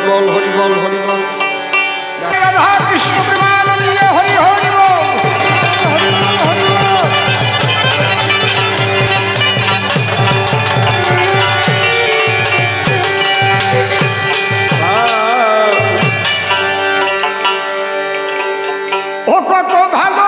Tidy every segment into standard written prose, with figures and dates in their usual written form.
বল হরি বল হরি বল। রাধা কৃষ্ণ প্রেমানন্দে হরি হরি বল হরি বল হরি বল। ও কত ভালো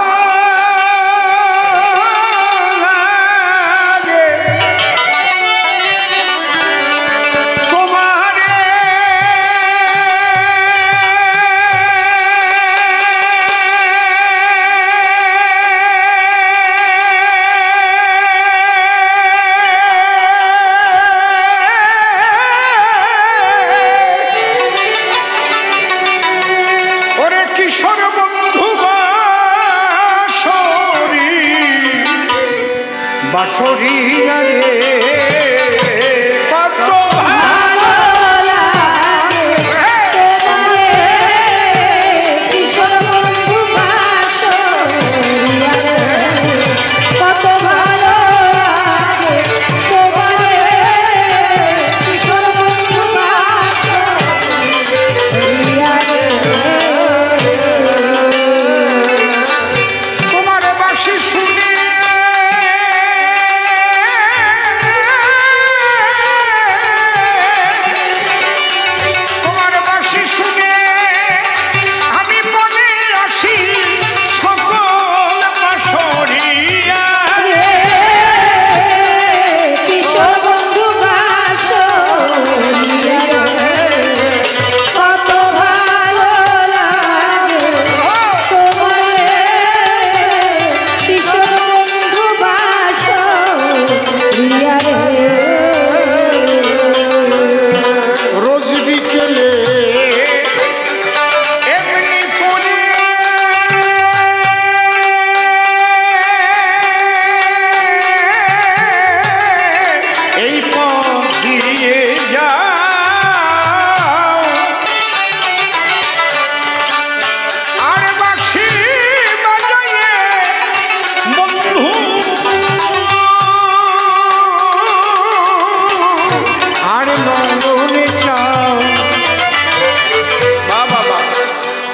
কিশোর বন্ধু বাঁশরি রে কত ভালো লাগে কিশোর বন্ধু বাঁশরি রে কত ভালো লাগে তোমারে কিশোর বন্ধু বাঁশরি রে। তোমার বাঁশি শুনে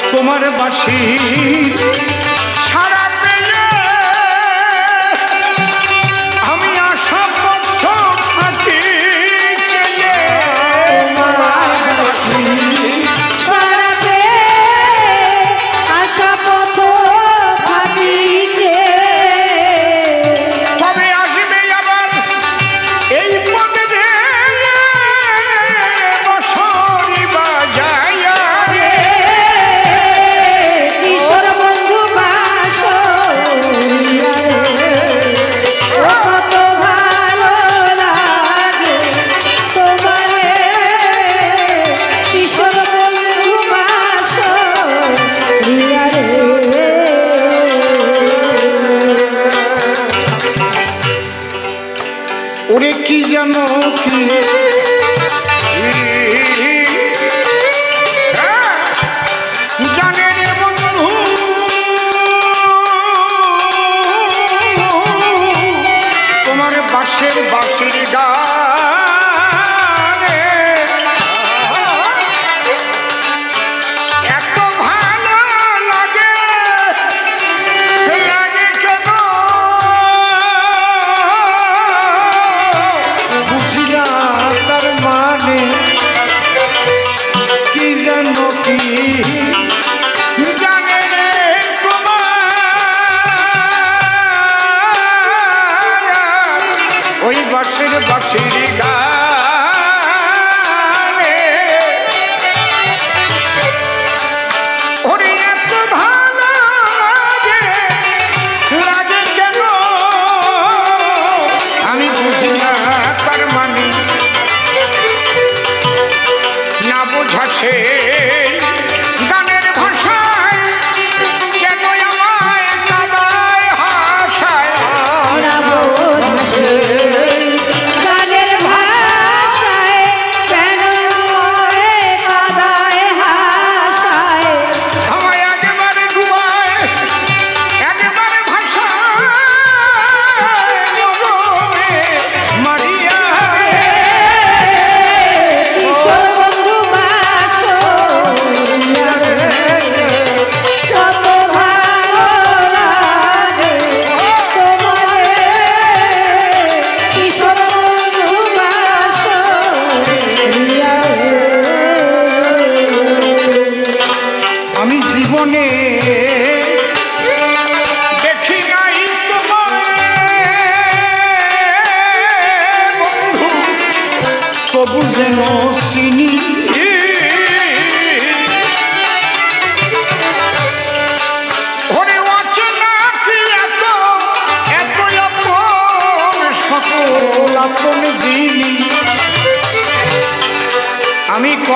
তোমার বাঁশি সারা পেলে আমি আশা পথ থাকি সারা পেলে আশা পথ থাকি তবে আসবে আবার এই পথে বসরি বাজায় ওরে কি জানো কি জানে রে বন্ধু তোমার বাঁশের বাঁশির গানে এত ভালো লাগে লাগে কেন বুঝিলা তার মানে কি জানো কি জানে রে তোমার ওই বাঁশের বাঁশির গানে ওরে এত ভালো লাগে কেন আমি বুঝি না তার মানে না বোঝাছে গানের ভাষায় কেন আমায় কাদায় হাসায় না বোঝাছে গানের ভাষায় কেন আমায় কাদায় হাসায় আমায় একবারে ডুবায় একবারে ভাষায় মারিয়া কিশোর বন্ধু বাঁশরি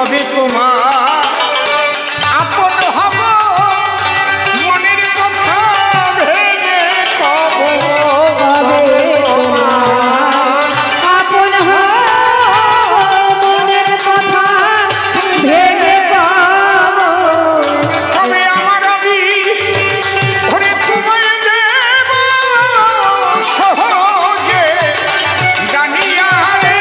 কবে তোমার আপন হব মনের কথা ভেবে কবে আপন মনের কথা ভেবে কবে আমার আমি ঘরে তোমায় দেব সহজে জানিয়া রে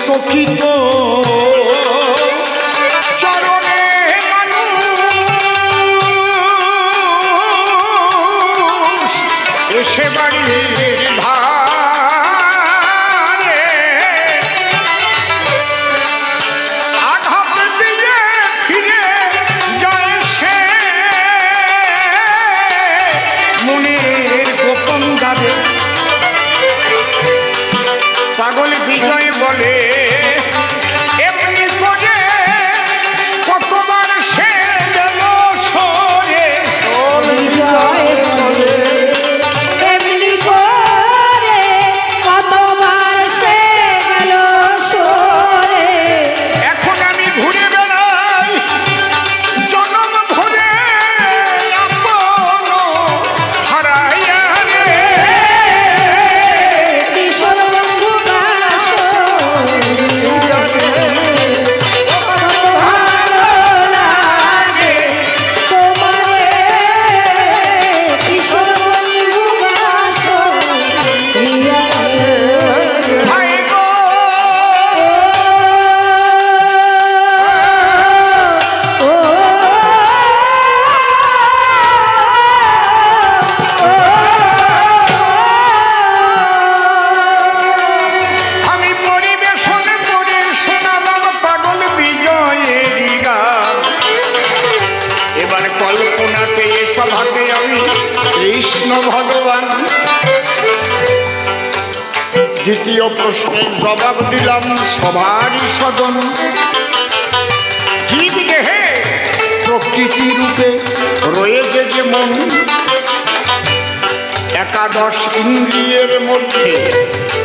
সখিত চরণে মানুষ এসে বাড়ির ধারে আঘাত দিয়ে ফিরে যায় সে মনের গোপন গাবে পাগল বিজয় বলে এমনি করে কতবার সে গেল সরে এমনি করে কতবার সে গেল সরে এখন আমি ঘুরে বেড়াই জনম ধরে আপন হারাইয়া রে কিশোর বন্ধু ভালো লাগে তোমারে কিশোর বন্ধু ভাই গো আমি পরিবেশন করে শোনালাম পাগল বিজয়ের গান এবার কল্পনাতে সভাতে আমি কৃষ্ণ ভগবান দ্বিতীয় প্রশ্নের জবাব দিলাম সবারই সদন জীব দেহে প্রকৃতি রূপে রয়েছে যে মন একাদশ ইন্দ্রিয়ের মধ্যে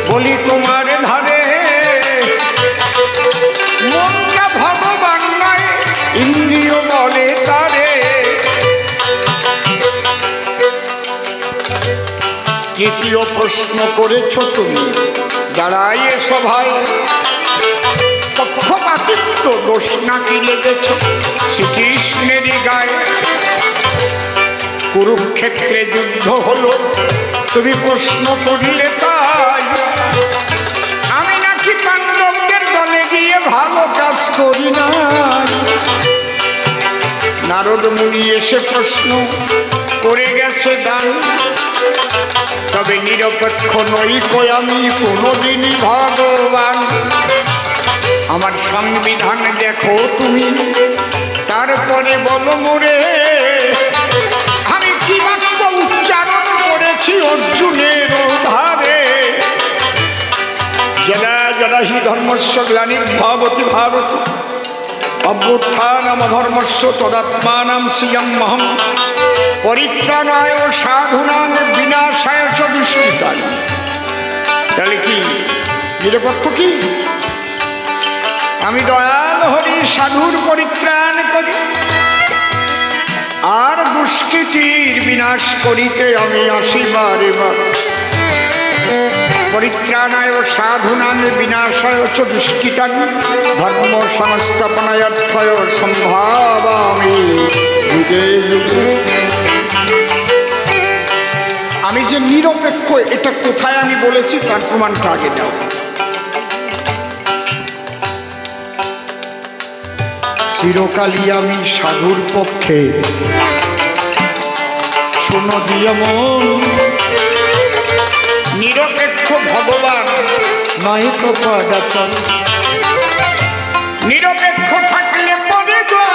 বলি তোমার ধারে মনটা ভগবান নয় ইন্দ্রিয় বলে তারে তৃতীয় প্রশ্ন করেছ তুমি দাঁড়াই এ সভায় পক্ষপাতিত্ব দোষ নাকি লেগেছ শ্রীকৃষ্ণেরই গায়ে কুরুক্ষেত্রে যুদ্ধ হলো তুমি প্রশ্ন করিলে তাই আমি নাকি পাণ্ডবদের দলে গিয়ে ভালো কাজ করি না নারদ মুনি এসে প্রশ্ন করে গেছে দান তবে নিরপেক্ষ নই কই আমি কোনোদিনই ভগবান আমার সংবিধান দেখো তুমি তারপরে বলো মোরে আমি কি বাক্য উচ্চারণ করেছি অর্জুনের ধারে যদা যদা হি ধর্মস্য গ্লানির্ভবতি ভারত অভ্যুত্থানম ধর্মস্য তদাত্মানাং স্বীয়মহং পরিত্রাণায় সাধুনাং বিনাশায় চ দুষ্কৃতায় তাহলে কি নিরপেক্ষ কি আমি দয়াল হরি সাধুর পরিত্রাণ করি আর দুষ্কৃতির বিনাশ করিতে আমি আসিবারে পরিত্রাণায় সাধুনাং বিনাশায় চ দুষ্কৃতাং ধর্ম সংস্থাপনায় সম্ভাবামি যুগে যুগে আমি যে নিরপেক্ষ এটা কোথায় আমি বলেছি তার প্রমাণটা আগে দাও চিরকালই আমি সাধুর পক্ষে শোনো দিয়ে মন নিরপেক্ষ ভগবান নয় তো পদাচন নিরপেক্ষ থাকলে পরে গো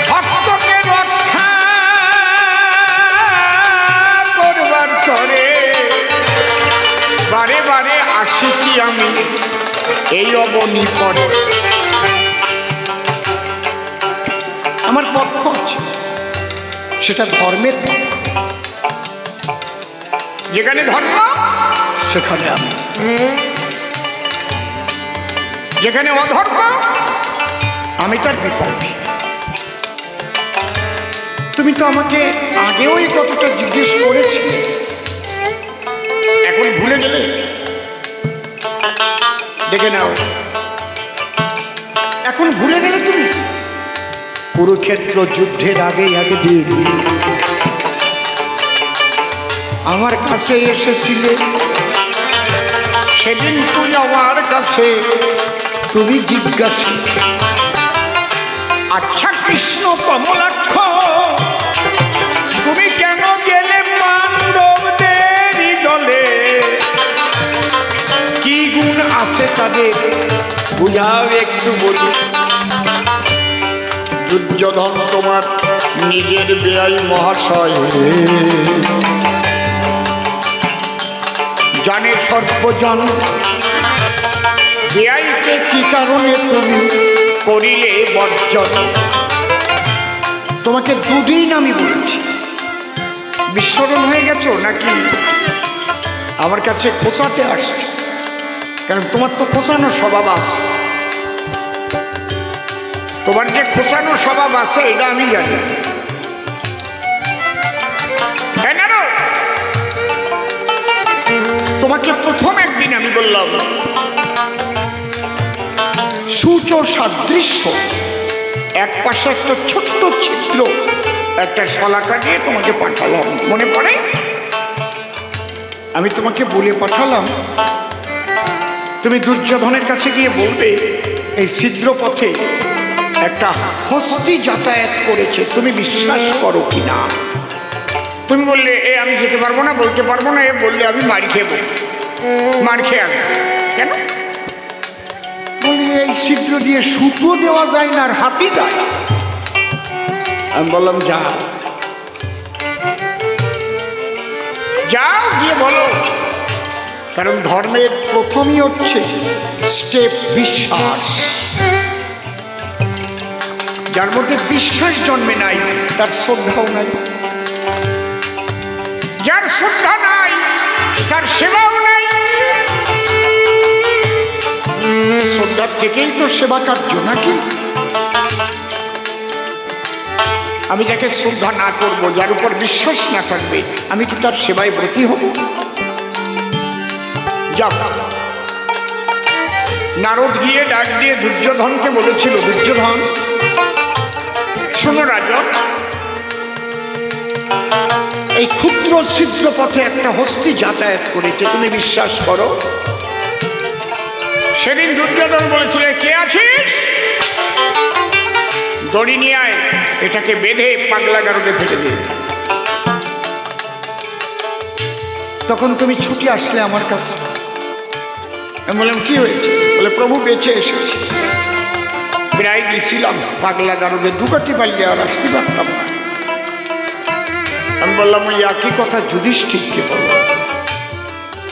ভক্তকে রক্ষা করবার তরে আসিছি আমি এই অবনী পরে। আমার পক্ষ আছে, সেটা ধর্মের পক্ষ। যেখানে ধর্ম সেখানে আমি, যেখানে অধর্ম আমি তার বিপক্ষে। তুমি তো আমাকে আগেও এই কথাটা জিজ্ঞেস করেছিলে, এখন ভুলে গেলে? দেখে নাও, এখন ভুলে গেলে তুমি? কুরুক্ষেত্র যুদ্ধের আগে দিন আমার কাছে এসেছিলে, সেদিন তুই আমার কাছে তুমি জিজ্ঞাসা, আচ্ছা কৃষ্ণ কমলাক্ষ, তুমি কেন গেলে পাণ্ডবদের দলে? কি গুণ আছে তাদের বুঝাও একটু বলি। দুর্যোধন তোমার নিজের বেয়াই মহাশয়, জানে সর্বজন বেয়াইকে কি কারণে তুমি করিলে বর্জন। তোমাকে দুদিন আমি বলছি, বিস্মরণ হয়ে গেছো নাকি আমার কাছে খোঁচাতে আসছে? কারণ তোমার তো খোঁচানো স্বভাব আছে, তোমার যে খোঁচানো স্বভাব আছে এটা আমি জানি। তোমাকে প্রথম একদিন আমি বললাম সূচ সাদৃশ্য, এক পাশে একটা ছোট্ট ছিদ্র, একটা শলাকা দিয়ে তোমাকে পাঠালাম, মনে পড়ে? আমি তোমাকে বলে পাঠালাম তুমি দুর্যোধনের কাছে গিয়ে বলবে এই ছিদ্র পথে একটা হস্তি যাতায়াত করেছে, তুমি বিশ্বাস করো কি না? তুমি বললে এ আমি যেতে পারবো না, বলতে পারবো না। এ বললে আমি মার খেয়ে আসবো। কেন? বলি এই ছিদ্র দিয়ে সুতো দেওয়া যায় না, আর হাতি যায়। আমি বললাম যাও গিয়ে বলো, কারণ ধর্মের প্রথমই হচ্ছে স্টেপ বিশ্বাস। যার মধ্যে বিশ্বাস জন্মে নাই তার শ্রদ্ধাও নাই, যার শ্রদ্ধা নাই তার সেবাও নাই। শ্রদ্ধার থেকেই তো সেবা কার্য নাকি? আমি যাকে শ্রদ্ধা না করবো, যার উপর বিশ্বাস না থাকবে, আমি কি তার সেবায় ব্রতী হব? যাও। নারদ গিয়ে ডাক দিয়ে দুর্যোধনকে বলেছিল, দুর্যোধন শোনো রাজন, এই ক্ষুদ্র ছিদ্র পথে একটা হস্তি যাতায়াত করেছে, তুমি বিশ্বাস করো? সেদিন দুর্যোধন বলেছিল কে আছিস, দড়ি নিয়ে আয়, এটাকে বেঁধে পাগলা গারদে ফেলে দে। তখন তুমি ছুটে আসলে আমার কাছে। আমি বললাম কি হয়েছে? বলে প্রভু বেঁচে এসেছে। প্রায় গেছিলাম পাগলা গারদে, দুকাটি পারলে আর আসতে পারতাম না। আমি বললাম ওই একই কথা যুধিষ্ঠিরকে বলো।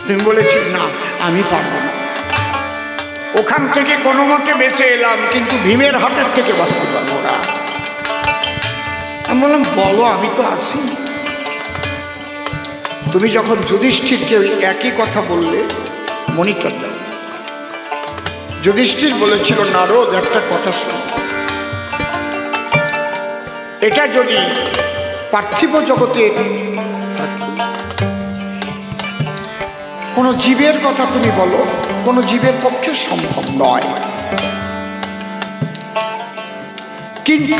তুমি বলেছিল না আমি পারবো না। ওখান থেকে কোনো মতে বেঁচে এলাম, কিন্তু ভীমের হাতের থেকে বাঁচতে পারবো না। আমি বললাম বলো, আমি তো আছি। তুমি যখন যুধিষ্ঠিরকে ওই একই কথা বললে, মনিটর দাও। যুধিষ্ঠির বলেছিল নারদ একটা কথা শোনো, এটা যদি পার্থিব জগতে কোনো জীবের কথা তুমি বলো, কোনো জীবের পক্ষে সম্ভব নয়। কিন্তু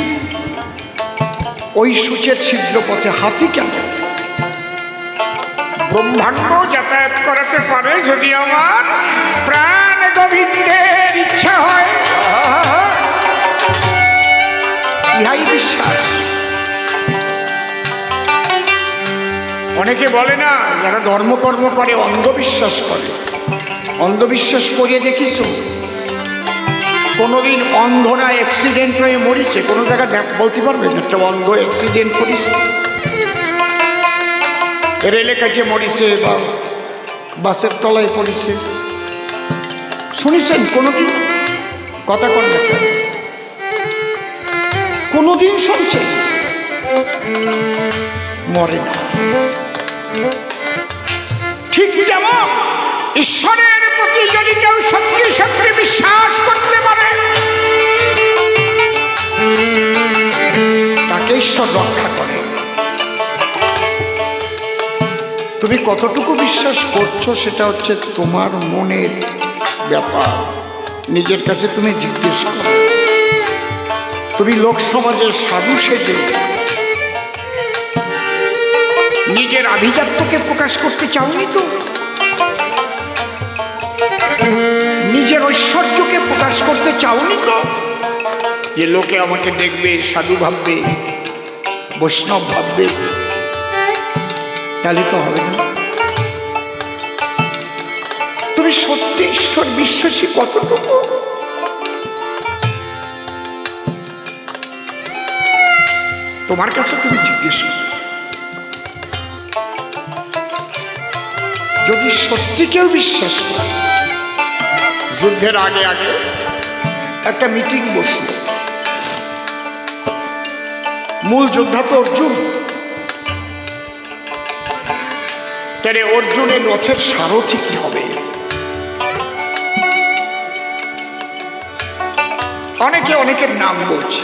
ওই সূচের ছিদ্র পথে হাতি কেন? ব্রহ্মাণ্ড যাতায়াত করাতে পারে যদি আমার প্রাণ গোবিন্দের ইচ্ছা হয়। ইহাই বিশ্বাস। অনেকে বলে না, যারা ধর্মকর্ম করে অন্ধবিশ্বাস করে। অন্ধবিশ্বাস করিয়ে দেখিস কোনোদিন অন্ধ না অ্যাক্সিডেন্ট হয়ে মরিছে? কোনো জায়গায় বলতে পারবেন একটা অন্ধ অ্যাক্সিডেন্ট করিছে? রেলে কাছে মরিছে বা বাসের তলায় পড়েছে, শুনেছেন কোনোদিন? কথা কন না কেন? কোনোদিন শুনছেন? মরে না। ঠিক তেমন ঈশ্বরের প্রতি যদি কেউ সত্যি সত্যি বিশ্বাস করতে পারে, তাকে ঈশ্বর রক্ষা করে। তুমি কতটুকু বিশ্বাস করছো সেটা হচ্ছে তোমার মনের ব্যাপার। নিজের কাছে তুমি জিজ্ঞেস করো। তুমি লোক সমাজের সাধু সেজে নিজের আভিজাত্যকে প্রকাশ করতে চাওনি তো? নিজের ঐশ্বর্যকে প্রকাশ করতে চাওনি তো? যে লোকে আমাকে দেখবে, সাধু ভাববে, বৈষ্ণব ভাববে, তাহলে তো হবে না। তুমি সত্যি ঈশ্বর বিশ্বাসী কতটুকু? তোমার কাছে তুমি জিজ্ঞেস করো। যদি সত্যি কেউ বিশ্বাস করে, যুদ্ধের আগে আগে একটা মিটিং বসল। মূল যোদ্ধা তো অর্জুন। তাহলে অর্জুনের রথের সারথি কি হবে? অনেকে অনেকের নাম বলছে।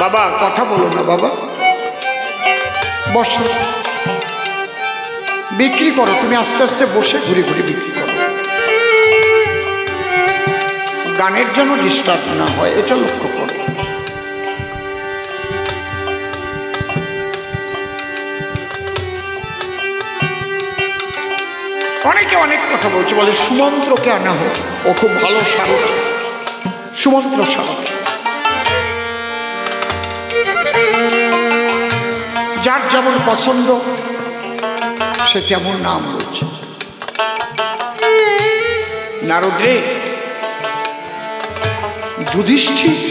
বাবা কথা বলো না, বাবা বসো, বিক্রি করো। তুমি আস্তে আস্তে বসে ঘুরে ঘুরে বিক্রি করো। গানের জন্য ডিস্টার্ব না হয় এটা লক্ষ্য করো। অনেকে অনেক কথা বলছে, বলে সুমন্ত্রকে আনা হোক, ও খুব ভালো সারথি। সুমন্ত্র সারথি, যার যেমন পছন্দ সে তেমন নাম বলছে। নারদ রে, যুধিষ্ঠির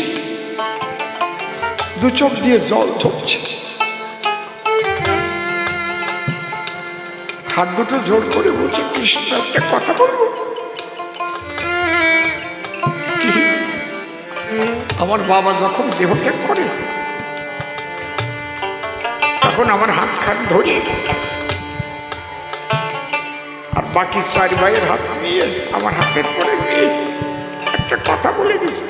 দু চোখ দিয়ে জল ঝরছে, হাত দুটো জোর করে বলছে, কৃষ্ণ একটা কথা বলবো? কি? আমার বাবা যখন দেহত্যাগ করে তখন আমার হাত খান ধরে আর বাকি 4 ভাইয়ের হাত নিয়ে আমার হাতের পরে নিয়ে একটা কথা বলে দিছে,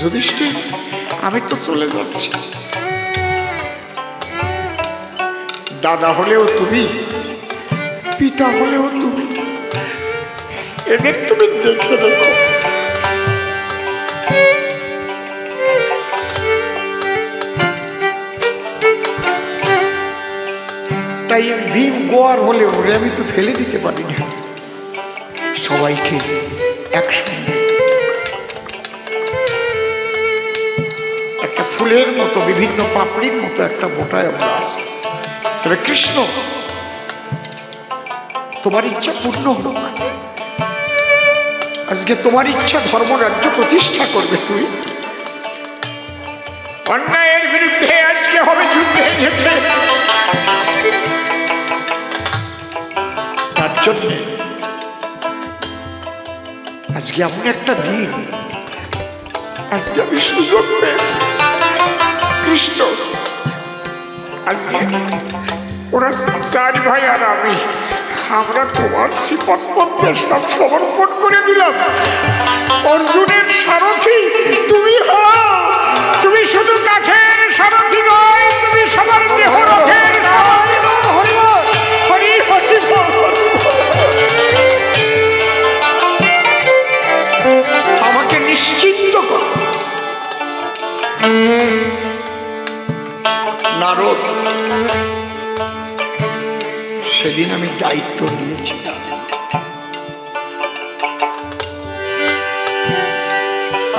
যুধিষ্ঠির আমি তো চলে যাচ্ছি, দাদা হলেও তুমি, পিতা হলেও তুমি, এদের তুমি দেখে রেখো। তাই ভীম গোয়ার হলে ওরে আমি তো ফেলে দিতে পারি না। সবাইকে একসঙ্গে একটা ফুলের মতো, বিভিন্ন পাপড়ির মতো একটা বোটায় আমরা আছি। তবে কৃষ্ণ, তোমার ইচ্ছা পূর্ণ হোক। আজকে তোমার ইচ্ছা ধর্মরাজ্য প্রতিষ্ঠা করবে। তুই অন্যায়ের বিরুদ্ধে আজকে হবে যুদ্ধে যেতে। তার জন্যে আজকে এমন একটা দিন, আজকে আমি সুযোগ পেয়েছি। কৃষ্ণ, আজকে ওরা 4 ভাই আর আমি, আমরা তোমার শ্রীপদ পদ্মে সব সমর্পণ করে দিলাম। অর্জুনের সারথি তুমি হও। তুমি শুধু কাঠের সারথি নয়, তুমি সবার দেহ রথের সারথি। হরি হরি বল। আমাকে নিশ্চিন্ত কর। নারদ, সেদিন আমি দায়িত্ব নিয়েছিলাম।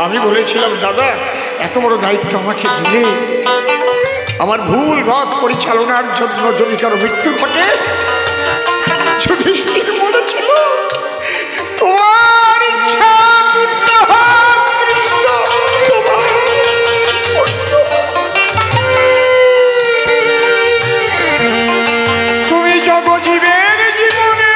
আমি বলেছিলাম, দাদা এত বড় দায়িত্ব আমাকে দিলে আমার ভুল রথ পরিচালনার জন্য যদি কারো মৃত্যু ঘটে, যুধিষ্ঠির বলেছিল, তোমার ইচ্ছা পূর্ণ হোক কৃষ্ণ, তোমার তুমি জগজীবের জীবনে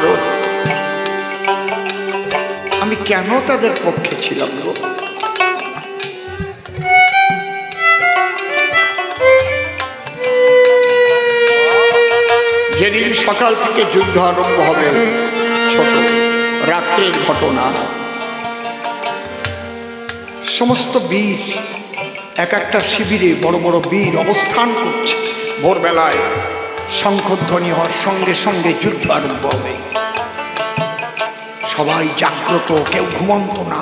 কারণ আমি কেন তাদের পক্ষে ছিলাম গো? যেদিন সকাল থেকে যুদ্ধ আরম্ভ হবে, ছোট রাত্রের ঘটনা, সমস্ত বীর এক একটা শিবিরে বড় বড় বীর অবস্থান করছে। ভোরবেলায় শঙ্খধ্বনি হওয়ার সঙ্গে সঙ্গে যুদ্ধ আরম্ভ হবে। সবাই জাগ্রত, কেউ ঘুমন্ত না।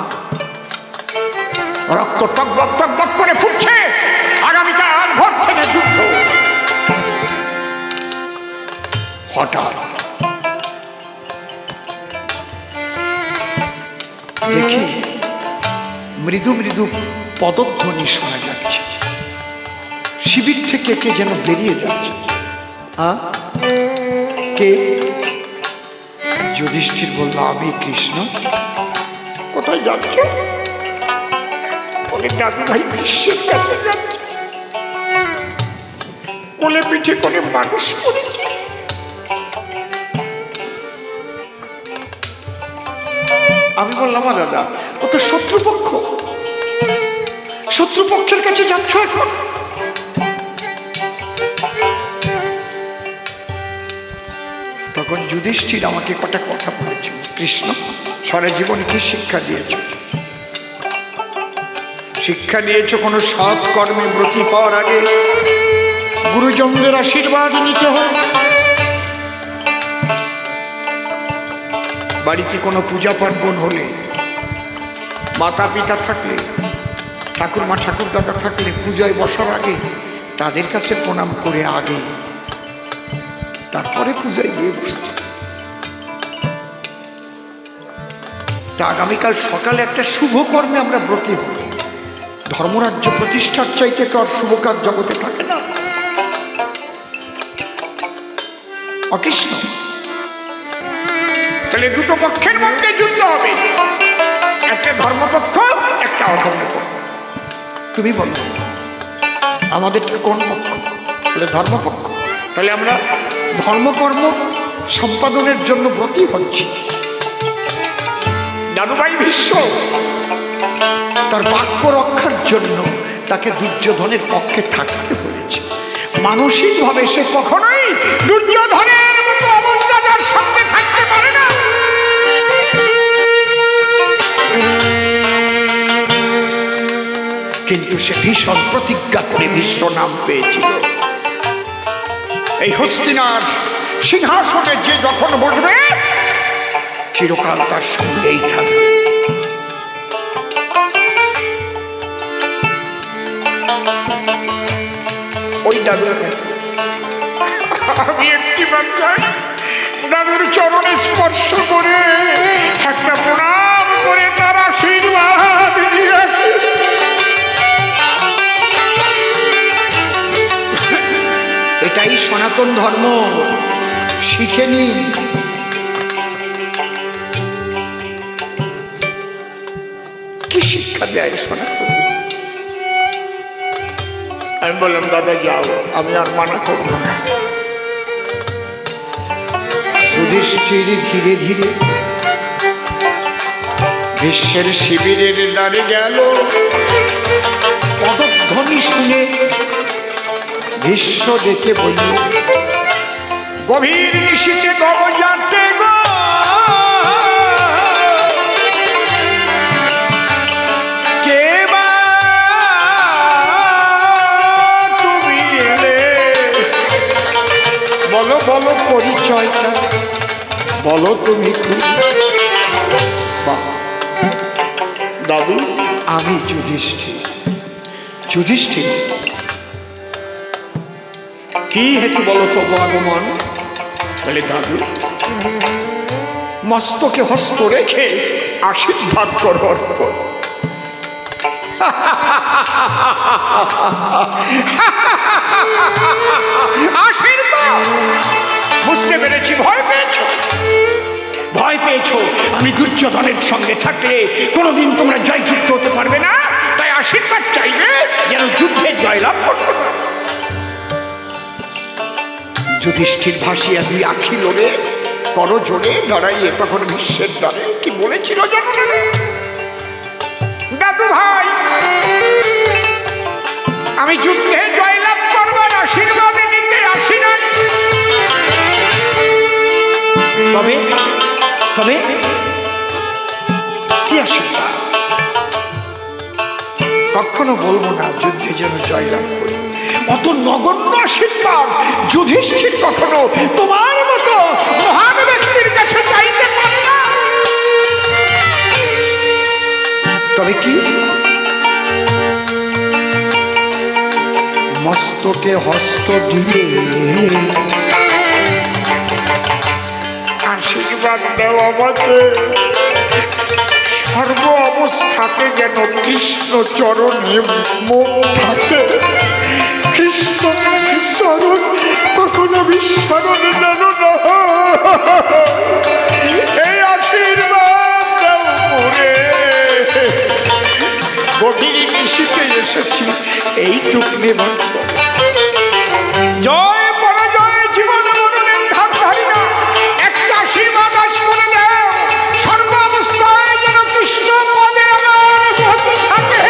রক্ত টকবক টকবক করে ফুটছে। আগামীকাল ভোর থেকে যুদ্ধ। হঠাৎ দেখি মৃদু মৃদু পদধ্বনি শোনা যাচ্ছে। শিবির থেকে কে যেন বেরিয়ে যাচ্ছে। কে? যুধিষ্ঠির বলল, আমি কৃষ্ণ। কোথায় যাচ্ছ? বলে, দাদু ভাই বিশ্বের কাছে যাচ্ছে। কোলে পিঠে করে মানুষ করেছে। আমি বললাম, দাদা ও তো শত্রুপক্ষ, শত্রুপক্ষের কাছে যাচ্ছ এখন? তখন যুধিষ্ঠির আমাকে কটা কথা বলেছিল। কৃষ্ণ সারা জীবন কি শিক্ষা দিয়েছ? শিক্ষা দিয়েছ কোনো সৎ কর্মে ব্রতী হওয়ার আগে গুরুজনদের আশীর্বাদ নিতে হয়। বাড়িতে কোনো পূজা পার্বণ হলে মাতা পিতা থাকলে, ঠাকুরমা ঠাকুরদাদা থাকলে পূজায় বসার আগে তাদের কাছে প্রণাম করে আগে তারপরে পূজায় গিয়ে বসতে। তা আগামীকাল সকালে একটা শুভ কর্মে আমরা ব্রতী হই। ধর্মরাজ্য প্রতিষ্ঠার চাইতে তো আর শুভ কাজ জগতে থাকে না। অকৃষ্ণ, তাহলে দুটো পক্ষের মধ্যে যুদ্ধ হবে, একটা ধর্মপক্ষ, একটা অধর্মপক্ষ। তুমি বলো আমাদেরটা কোন পক্ষ? বলে ধর্মপক্ষ। তাহলে আমরা ধর্মকর্ম সম্পাদনের জন্য ব্রতী হচ্ছি। দাদুভাই ভীষ্ম তার বাক্য রক্ষার জন্য তাকে দুর্যোধনের পক্ষে থাকতে বলেছে। মানসিকভাবে সে কখনোই দুর্যোধনের মতো অমর্যাদার সঙ্গে থাকতে পারে না। কিন্তু সে ভীষণ প্রতিজ্ঞা করে বিশ্ব নাম পেয়েছিল। এই হস্তিনার সিংহাসনে যে যখন বসবে চিরকাল তার সঙ্গেই থাকবে। ওই দাদু, আমি একটি বাচ্চাই দাদুর চরণে স্পর্শ করে একটা প্রণাম করে তার আশীর্বাদ দিয়ে আসি। এটাই সনাতন ধর্ম, শিখে নিন। কি শিক্ষা দেয় সনাতন? আমি বললাম, দাদা যাও, আমি আর মানা করব না। যুধিষ্ঠির ধীরে ধীরে বিশ্বের শিবিরের দ্বারে গেল। পদধ্বনি শুনে ভীষ্ম দেখে বলল, গভীর নিশীথে গব যাতে গো, কে বা তুমি এলে? বলো বলো পরিচয়টা, বলো তুমি দাদু। আমি যুধিষ্ঠির। যুধিষ্ঠির, কি হেতু বলো তবু আগমন? বলে, দাদু মস্তকে হস্ত রেখে আশীর্বাদ করো। আশীর্বাদ? বুঝতে পেরেছি, ভয় পেয়েছ। ভয় পেয়েছ আমি দুর্যোধনের সঙ্গে থাকলে কোনোদিন তোমরা জয়যুক্ত হতে পারবে না, তাই আশীর্বাদ চাইবে যেন যুদ্ধে জয়লাভ করতে পারো। যুধিষ্ঠির ভাসিয়া দুই আখি লোড়ে করো জোরে দাঁড়াইয়ে তখন বিশ্বের দ্বারে কি বলেছিল জানো না? দাদু ভাই, আমি যুদ্ধে জয়লাভ করবার আশীর্বাদ নিতে আসি না। তবে তবে কি আশীর্বাদ? কখনো বলবো না যুদ্ধে যেন জয়লাভ করি। অত নগণ্য আশীর্বাদ যুধিষ্ঠির কখনো তোমার মতো মহান ব্যক্তির কাছে চাইতে পারে না। তবে কি মস্তকে হস্ত দিয়ে আশীর্বাদ দেওয়া আমাকে সর্ব অবস্থাতে যেন কৃষ্ণ চরণে মুখ থাকে। কৃষ্ণ চরণ কখনো বিস্মরণে যেন না। এই আশীর্বাদ দাও করে গভীর নিশিতে এসেছি এইটুকু নির্ভর করে। জয় পরাজয় জীবন মরণের ধার ধারি না, একটা আশীর্বাদ আজ করে দাও। সর্ব অবস্থায় যেন কৃষ্ণ পদে আমার মতি থাকে।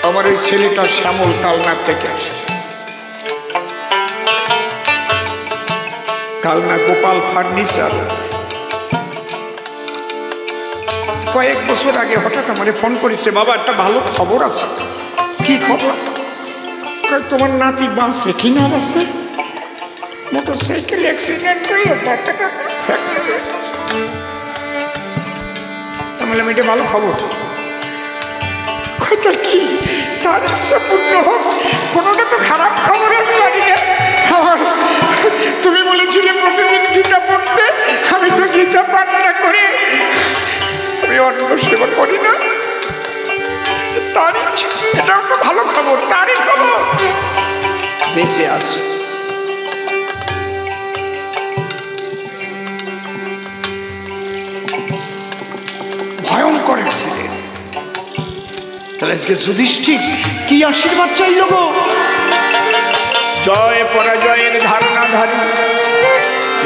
আমার এই ছেলেটা শ্যামল কালনা থেকে আসে। কালনা গোপাল ফার্নিচার। কয়েক বছর আগে হঠাৎ আমারে ফোন করেছে, বাবা একটা ভালো খবর আছে। কি খবর? তোমার নাতি বাঁচে কি না বাঁচে? মোটরসাইকেল অ্যাক্সিডেন্ট করে বললাম এটা ভালো খবর। কথা কি তার ইচ্ছা পূর্ণ হোক, কোনোটা তো খারাপ খবর আমি জানি না। তুমি বলেছিলে প্রতিদিন গীতা পড়তে, আমি তো গীতা পাঠ না করে আমি অন্য সেবা করি না। তার ইচ্ছা, এটাও তো ভালো খবর, তারই খবর বেঁচে আছে। ভয়ঙ্কর অ্যাক্সিডেন্ট। তাহলে আজকে যুধিষ্ঠির কি আশীর্বাদ চাইল গো? জয় পরাজয়ের ধারণাধারী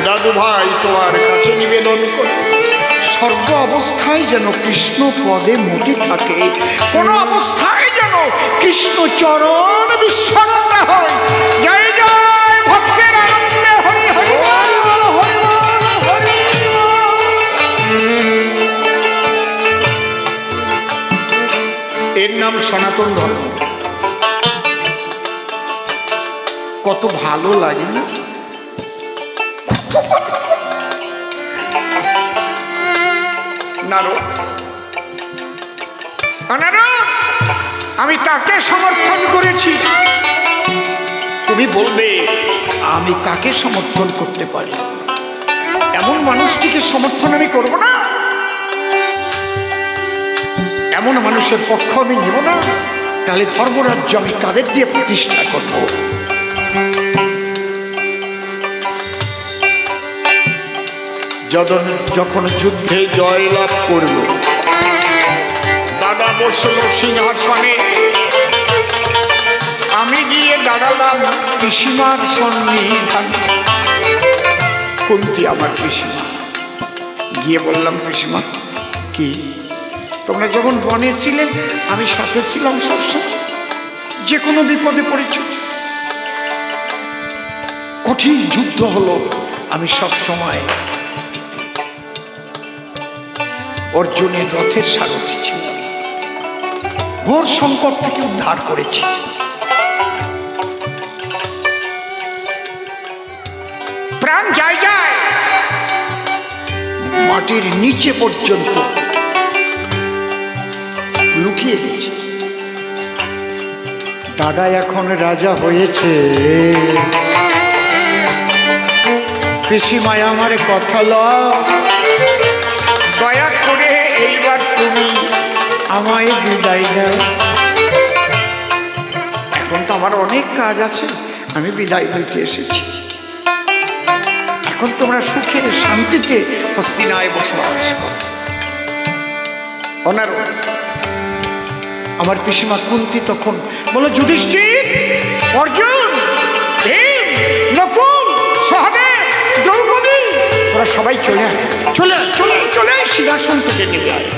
দাদু ভাই তোমার কাছে নিবেদন করি, সর্ব অবস্থায় যেন কৃষ্ণ পদে মতি থাকে, কোন অবস্থায় যেন কৃষ্ণ চরণ বিস্মরণ না হয়। জয় জয় ভক্তের আনন্দে হরি হরি হরি হরি হরি। এর নাম সনাতন ধর্ম। কত ভালো লাগে না? আমি তাকে সমর্থন করেছি। তুমি বলবে আমি কাকে সমর্থন করতে পারি? এমন মানুষটিকে সমর্থন আমি করব না? এমন মানুষের পক্ষ আমি নেব না? তাহলে ধর্মরাজ্য আমি কাদের দিয়ে প্রতিষ্ঠা করব? যখন যুদ্ধে জয়লাভ করল, দাদা বসল সিংহাসনে, আমি গিয়ে দাঁড়ালাম পিসিমার সন্নিধানে। কুন্তি আমার পিসিমা। গিয়ে বললাম, পিসিমা কি তোমরা যখন বনে ছিলে আমি সাথে ছিলাম সবসময়, যে কোনো বিপদে পড়েছ, কঠিন যুদ্ধ হলো, আমি সবসময় অর্জুনের রথের সারথি ছিলাম, ঘোর সংকট থেকে উদ্ধার করেছি। প্রাণ যায় যায় মাটির নিচে পর্যন্ত লুকিয়ে গেছে। দাদা এখন রাজা হয়েছে, পিসিমায় আমার কথা লও, দয়া করে এইবার তুমি আমায় বিদায় দাও। এখন তো আমার অনেক কাজ আছে, আমি বিদায় হইতে এসেছি। এখন এখন তোমরা সুখে শান্তিতে হস্তিনায় বসবাস করো। অনার আমার পিসিমা কুন্তি তখন বলো, যুধিষ্ঠির, অর্জুন, ভীম, নকুল, সহদেব, দ্রৌপদী, ওরা সবাই চলে আয়, চলে আয়, চলে আয়, চলে আয়, সিংহাসন থেকে নেমে আয়।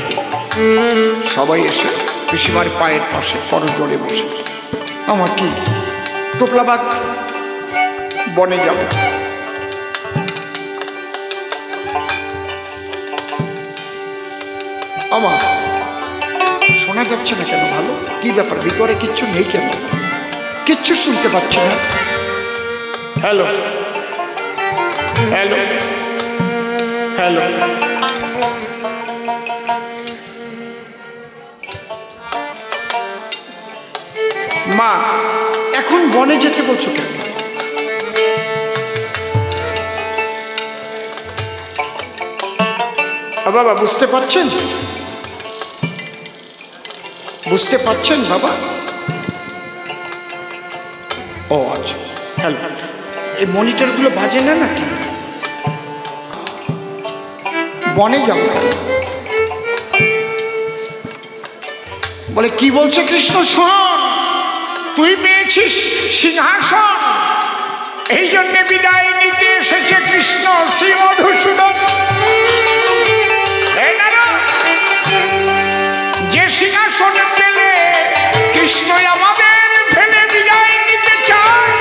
সবাই এসে পিসিমার পায়ের পাশে করজোড়ে বসে। আমার কি টোপলাবাদ বনে যাব, আমার শোনা যাচ্ছে না কেন? ভালো, কি ব্যাপার? ভিতরে কিচ্ছু নেই কেন? কিচ্ছু শুনতে পাচ্ছি না। Hello, hello, hello. মা, এখন বনে যেতে বলছো কেন? বাবা বুঝতে পারছেন? বুঝতে পারছেন বাবা? ও আচ্ছা, হ্যালো। এই মনিটরগুলো বাজে না নাকি? বনে যাবো কেন? বলে কি বলছে কৃষ্ণ? শোন, তুই পেয়েছিস সিংহাসন, এই জন্যে বিদায় নিতে এসেছে কৃষ্ণ শ্রী মধুসূদন। যে সিংহাসন পেলে কৃষ্ণ আমাদের ফেলে বিদায় নিতে চায়।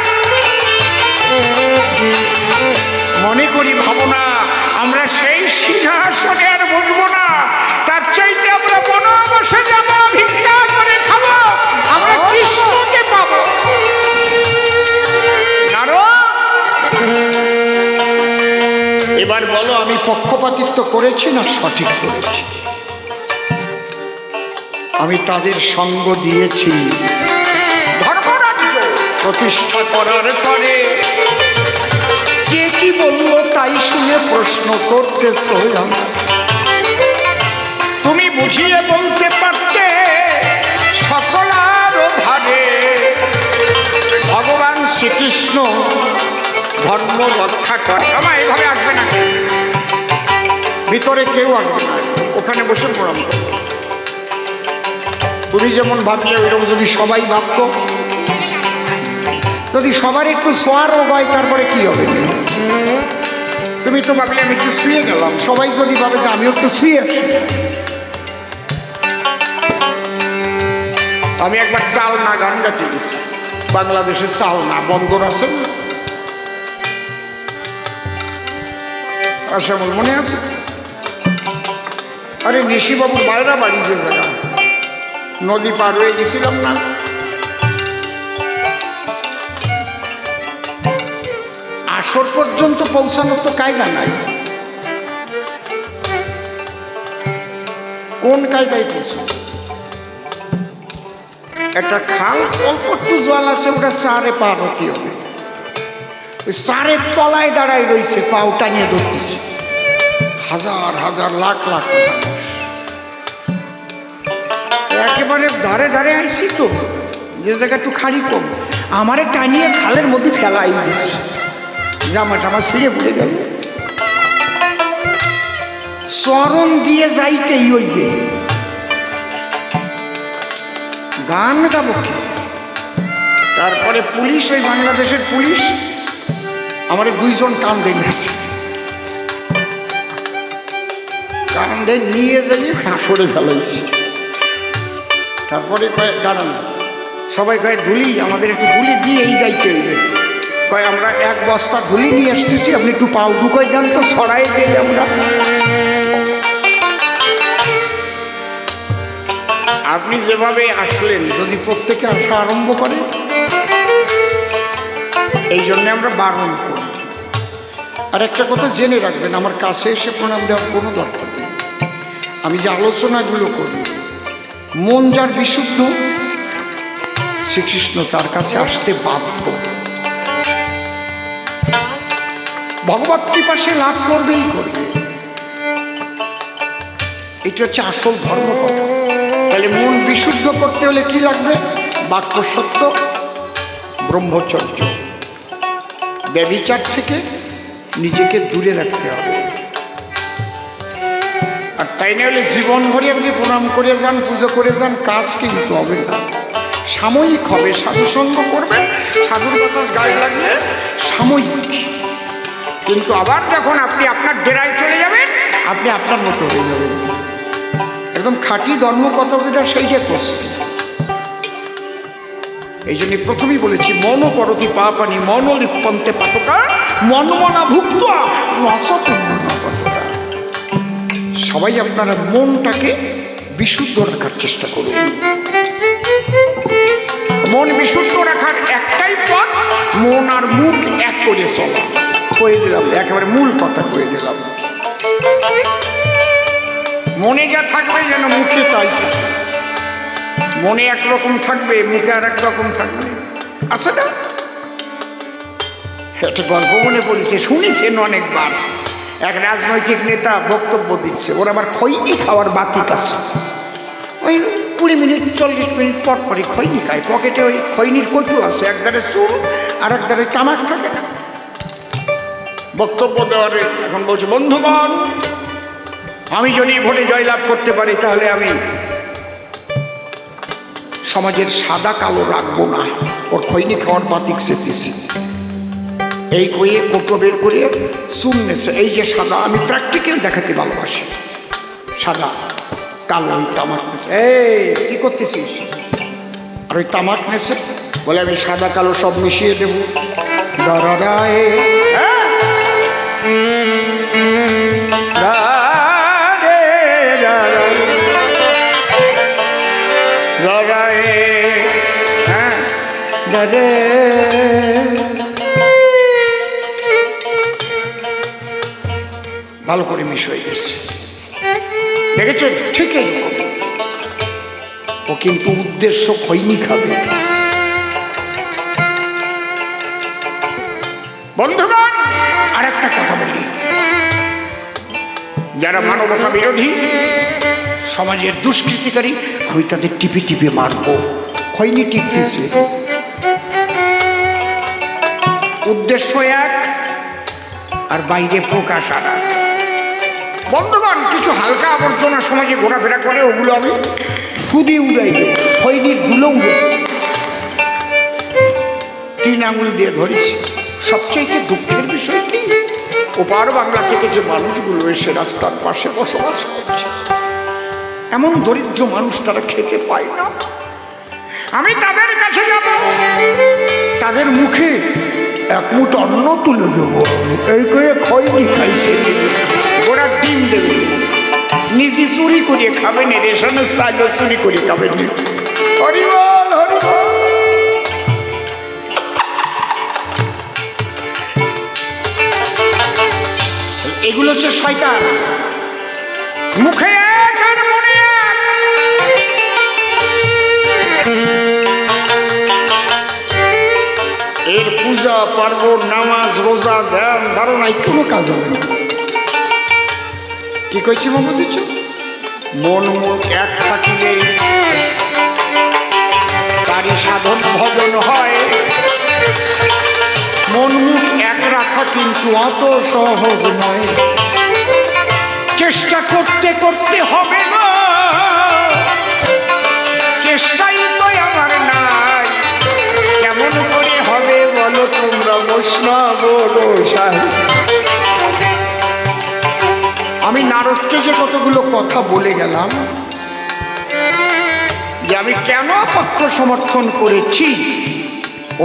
মনে করি ভাবনা আমরা সেই সিংহাসনে আর বসবো না, তার চাইতে আমরা বনবাসে যাব, ভিক্ষা করে খাবো, আমরা কৃষ্ণকে পাবো। এবার বলো, আমি পক্ষপাতিত্ব করেছি না সঠিক করেছি? আমি তাদের সঙ্গ দিয়েছি ধর্মরাজ্য প্রতিষ্ঠা করার পরে। কে কি বললো তাই শুনে প্রশ্ন করতেছ? তুমি বুঝিয়ে বলতে পারতে সকলার ধারে ভগবান শ্রীকৃষ্ণ ধর্ম রক্ষা করে। আমার এভাবে আসবে না, ভিতরে কেউ আসবে না, ওখানে বসে প্রণাম করো। তুমি যেমন ভাবলে ওইরকম যদি সবাই ভাবতো, যদি সবার একটু শোয়ারও হয় তারপরে কি হবে? তুমি তো ভাবলে আমি একটু শুয়ে গেলাম, সবাই যদি ভাবে যে আমি একটু শুয়ে আসি। আমি একবার চাল না গান গাইতে গেছি, বাংলাদেশের চাল না বন্দর আছে না, আসামল মনে আছে? আরে নিশিবাবুর বাইরা বাড়ি যে জায়গা, নদী পার হয়ে গেছিলাম না, আসর পর্যন্ত পৌঁছানোর তো কায়দা নাই। কোন কায়দায় পৌঁছে? একটা খাল অল্প একটু জল আছে, ওটা সারে পার হতে হবে। ওই সারের তলায় দাঁড়ায় রয়েছে, পাওটা নিয়ে ধরতেছে হাজার হাজার লাখ লাখ মানুষ। একেবারে ধারে ধারে আইসি তো, যে জায়গা একটু খালি কম, আমারে টানিয়ে খালের মধ্যে ফেলাই দিচ্ছে, জামা টামা ছিঁড়ে পড়ে গেল। চরণ দিয়ে যাইতেই হইবে, গান গাবো কি? তারপরে পুলিশ, ওই বাংলাদেশের পুলিশ আমার দুইজন কান্দে নিয়েছে, কান্দে নিয়ে যাই হাসরে ফেলাইছি। তারপরে কয় দাঁড়ান, সবাই কয় ধুলি, আমাদের একটু ধুলি দিয়েই যাইতে হইবে। কয় আমরা এক বস্তা ধুলি নিয়ে আসতেছি, আপনি একটু পাও ঢুকাই দেন তো, সরাই দিই আমরা। আপনি যেভাবে আসলেন যদি প্রত্যেকে আসা আরম্ভ করে, এই জন্য আমরা বারণ করি। আর একটা কথা জেনে রাখবেন, আমার কাছে এসে প্রণাম দেওয়ার কোনো দরকার নেই। আমি যে আলোচনাগুলো করি, মন যার বিশুদ্ধ, শ্রীকৃষ্ণ তার কাছে আসতে বাধ্য। ভগবত কৃপা সে লাভ করবেই করবে, এটা হচ্ছে আসল ধর্ম কথা। তাহলে মন বিশুদ্ধ করতে হলে কি লাগবে? বাক্য সত্য, ব্রহ্মচর্য, ব্যভিচার থেকে নিজেকে দূরে রাখতে হবে। আর তাই না হলে জীবন ভরে আপনি প্রণাম করে যান, পুজো করে যান, কাজ কিন্তু হবে না, সাময়িক হবে। সাধুসঙ্গ করবেন, সাধুর কথা গায়ে লাগলে সাময়িক, কিন্তু আবার যখন আপনি আপনার ডেরায় চলে যাবেন আপনি আপনার মতো হয়ে যাবেন। একদম খাঁটি ধর্ম কথা যেটা সেইটা করছি। এই জন্য প্রথমেই বলেছি মন করতি পাপানি মন লিপ্পন্তে পাতকা মন মনা ভুক্ত সবাই আপনারা মনটাকে বিশুদ্ধ রাখার চেষ্টা করুন। মন বিশুদ্ধ রাখার একটাই পথ, মন আর মুখ এক করে চলা। কয়ে দিলাম, একেবারে মূল কথা কয়ে দিলাম। মনে যা থাকবে যেন মুখে তাই থাকবে। মনে একরকম থাকবে, মুখে আর একরকম থাকবে, আছে না? একটা গল্প মনে পড়েছে, শুনেছেন অনেকবার। এক রাজনৈতিক নেতা বক্তব্য দিচ্ছে, ওর আবার খৈনি খাওয়ার বাতিক আছে। ওই 20 মিনিট 40 মিনিট পর পরই খৈনি খায়, পকেটে ওই খৈনির কটু আছে, একদারে চুল আর একদারে তামাক থাকে না। বক্তব্য দেওয়ারে এখন বলছে, বন্ধুগণ, আমি যদি ভোটে জয়লাভ করতে পারি তাহলে আমি সমাজের সাদা কালো রাখবো না। ওর খৈনি খাওয়ার বাতিক সেতেছি। এই কইয়ে কোটো বের করে চুন নেছে, এই যে সাদা, আমি প্র্যাকটিক্যাল দেখাতে ভালোবাসি। সাদা কালো ওই তামাক নেছে। এই কি করতেছিস? আর ওই তামাক নেছে, বলে আমি সাদা কালো সব মিশিয়ে দেবো। ভালো করে মিশ হয়ে গেছে, দেখেছেন? ঠিক এইরকম। ও কিন্তু উদ্দেশ্য খৈনি খাবে। বন্ধুগণ, আর একটা কথা বলি, যারা মানবতা বিরোধী, সমাজের দুষ্কৃতিকারী, আমি তাদের টিপে টিপে মারবো। খৈনি টিপতেছে, উদ্দেশ্য এক আর বাইরে প্রকাশ আর এক। বন্ধুগণ, কিছু হালকা আবর্জনা সমাজে ঘোরাফেরা করে, ওগুলো আমি ফুদি উড়াই দেব। খৈনির গুলো উড়েছে, 3 আঙুল দিয়ে ধরেছি। সবচেয়ে দুঃখের বিষয় কি, ওপার বাংলা থেকে যে মানুষগুলো এসে রাস্তার পাশে বসবাস করছে, এমন দরিদ্র মানুষ, তারা খেতে পায় না। আমি তাদের কাছে যাব, তাদের মুখে এক মুঠ অন্ন তুলে দেবো। এই করে খৈনি খাইছে, ওরা ডিম দেবে, নিজে চুরি করে খাবেন, রেশনের চালও চুরি করে খাবেন। হরিবল হরিবল। এগুলো হচ্ছে শয়তান, মুখে এক আর মনে এক। এর পূজা পার্বণ, নামাজ, রোজা, ধ্যান ধারণায় কোনো কাজ হবে না। কি কইছি মনে দিচ্ছ? মন মুখ এক থাকিলে তারই সাধন ভজন হয়। মন মুখ এক রাখা কিন্তু অত সহজ নয়, চেষ্টা করতে করতে হবে না। চেষ্টাই তো আমার নাই, কেমন করে হবে বলো তোমরা বৈষ্ণব গোসাই। আমি নারদকে যে কতগুলো কথা বলে গেলাম, যে আমি কেন পক্ষ সমর্থন করেছি,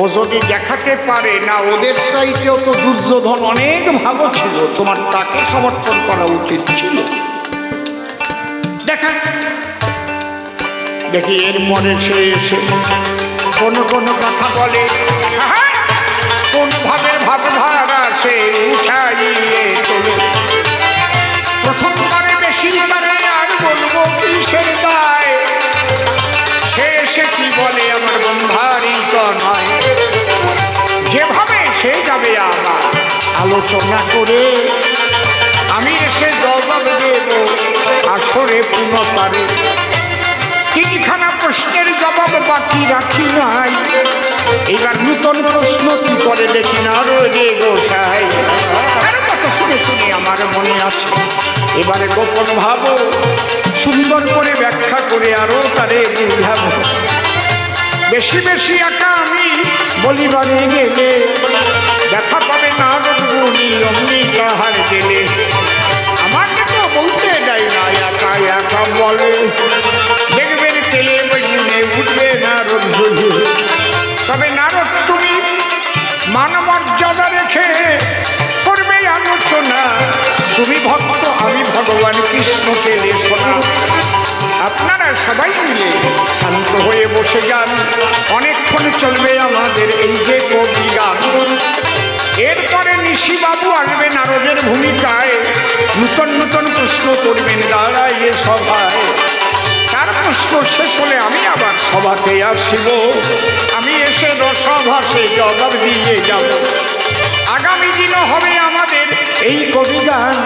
ও যদি দেখাতে পারে না ওদের চাইতেও তো দুর্যোধন অনেক ভালো ছিল, তোমার তাকে সমর্থন করা উচিত ছিল। দেখা দেখি এরপরে সে এসে কোনো কোনো কথা বলে, কোন ভাবের ভাবধারা সে উঠাইয়ে তোলে। প্রথমবারে বেশি তারে আর বলবো কিসের দায়, সে এসে কি বলে আমার বন্ধারই তো নয়। যেভাবে সে যাবে আবার আলোচনা করে, আমি এসে জবাব দেব আসরে পুনতারে। 3খানা প্রশ্নের জবাব বাকি রাখি নাই, এবার নূতন প্রশ্ন কি করে দেখি না রে গোসাই। আমার মনে আছে। এবারে গোপন ভাবো, সুন্দর করে ব্যাখ্যা করে আরো তারে বুঝাবো। বেশি বেশি একা আমি বলিবারে গেলে দেখা পাবে না রঘুনি অমনি তাহার গেলে। আমাকে তো বলতে দেয় না, একা একা বলে দেখবেন তেলে বেগুনে উঠবে নারদ ঝুলি। তবে নারদ তুমি মানমর্যাদা রেখে করবে আলোচনা। তুমি ভক্ত, আমি ভগবান কৃষ্ণকে লেশোনা। আপনারা সবাই মিলে শান্ত হয়ে বসে যান, অনেকক্ষণ চলবে আমাদের এই যে কবি গান। এরপরে নিশিবাবু আসবে নারদের ভূমিকায়, নূতন নূতন প্রশ্ন করবেন দাঁড়ায় সভায়। তার প্রশ্ন শেষ হলে আমি আবার সভাতে আসিব, আমি এসে রসভাষে জবাব দিয়ে যাব। আগামী দিনও হবে আমাদের এই কবি গান।